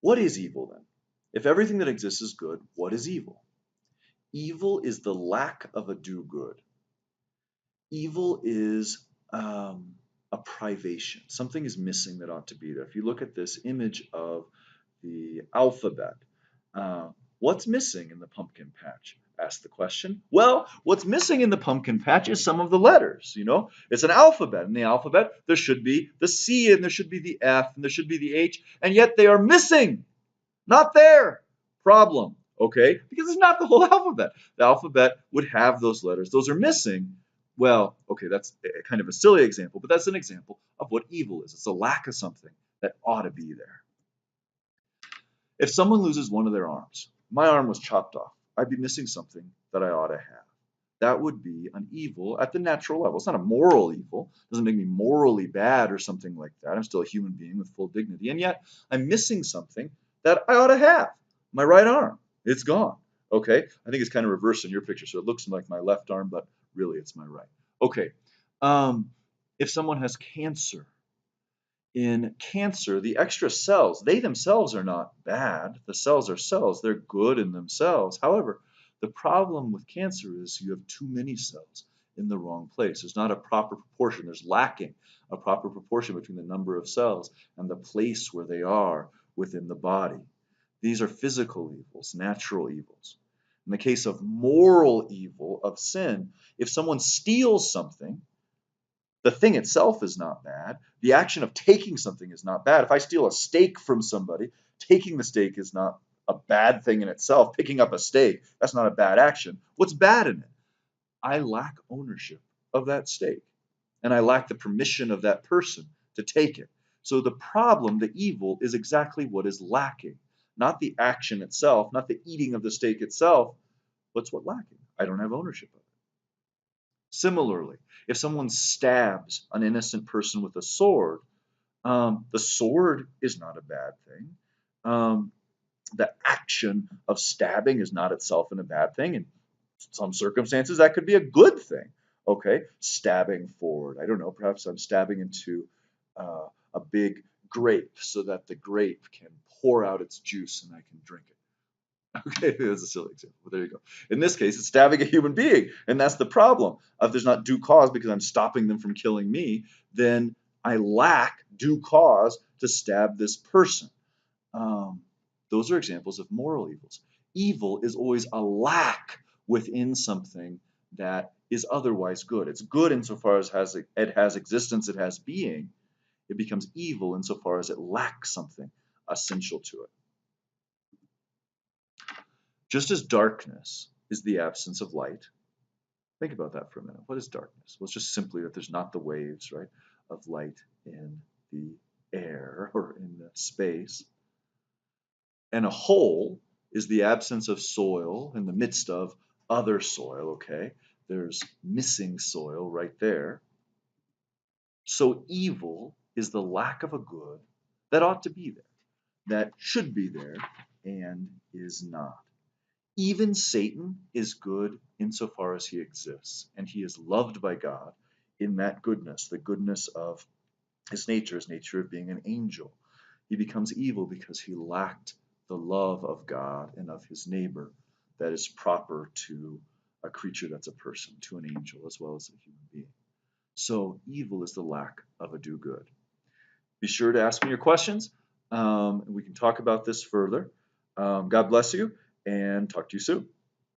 What is evil then? If everything that exists is good, what is evil? Evil is the lack of a do good. Evil is a privation. Something is missing that ought to be there. If you look at this image of the alphabet, uh, what's missing in the pumpkin patch? Ask the question. Well, what's missing in the pumpkin patch is some of the letters. It's an alphabet. In the alphabet, there should be the C and there should be the F and there should be the H, and yet they are missing. Not there. Problem. Okay? Because it's not the whole alphabet. The alphabet would have those letters. Those are missing. Well, okay, that's kind of a silly example, but that's an example of what evil is. It's a lack of something that ought to be there. If someone loses one of their arms, my arm was chopped off, I'd be missing something that I ought to have. That would be an evil at the natural level. It's not a moral evil. It doesn't make me morally bad or something like that. I'm still a human being with full dignity. And yet I'm missing something that I ought to have. My right arm. It's gone. Okay. I think it's kind of reversed in your picture. So it looks like my left arm, but really it's my right. Okay. Um, if someone has cancer, in cancer, the extra cells, they themselves are not bad. The cells are cells, they're good in themselves. However, the problem with cancer is you have too many cells in the wrong place. There's not a proper proportion, there's lacking a proper proportion between the number of cells and the place where they are within the body. These are physical evils, natural evils. In the case of moral evil, of sin, if someone steals something, the thing itself is not bad. The action of taking something is not bad. If I steal a steak from somebody, taking the steak is not a bad thing in itself. Picking up a steak, that's not a bad action. What's bad in it? I lack ownership of that steak, and I lack the permission of that person to take it. So the problem, the evil, is exactly what is lacking. Not the action itself, not the eating of the steak itself. What's what lacking? I don't have ownership of it. Similarly, if someone stabs an innocent person with a sword, the sword is not a bad thing. Um, the action of stabbing is not itself a bad thing. In some circumstances, that could be a good thing. Okay, stabbing forward. I don't know. Perhaps I'm stabbing into a big grape so that the grape can pour out its juice and I can drink it. Okay, that's a silly example, but there you go. In this case, it's stabbing a human being, and that's the problem. If there's not due cause because I'm stopping them from killing me, then I lack due cause to stab this person. Um, those are examples of moral evils. Evil is always a lack within something that is otherwise good. It's good insofar as it has existence, it has being. It becomes evil insofar as it lacks something essential to it. Just as darkness is the absence of light, think about that for a minute. What is darkness? Well, it's just simply that there's not the waves, right, of light in the air or in the space. And a hole is the absence of soil in the midst of other soil, okay? There's missing soil right there. So evil is the lack of a good that ought to be there, that should be there, and is not. Even Satan is good insofar as he exists, and he is loved by God in that goodness, the goodness of his nature of being an angel. He becomes evil because he lacked the love of God and of his neighbor that is proper to a creature that's a person, to an angel as well as a human being. So evil is the lack of a do good. Be sure to ask me your questions, and we can talk about this further. God bless you, and talk to you soon.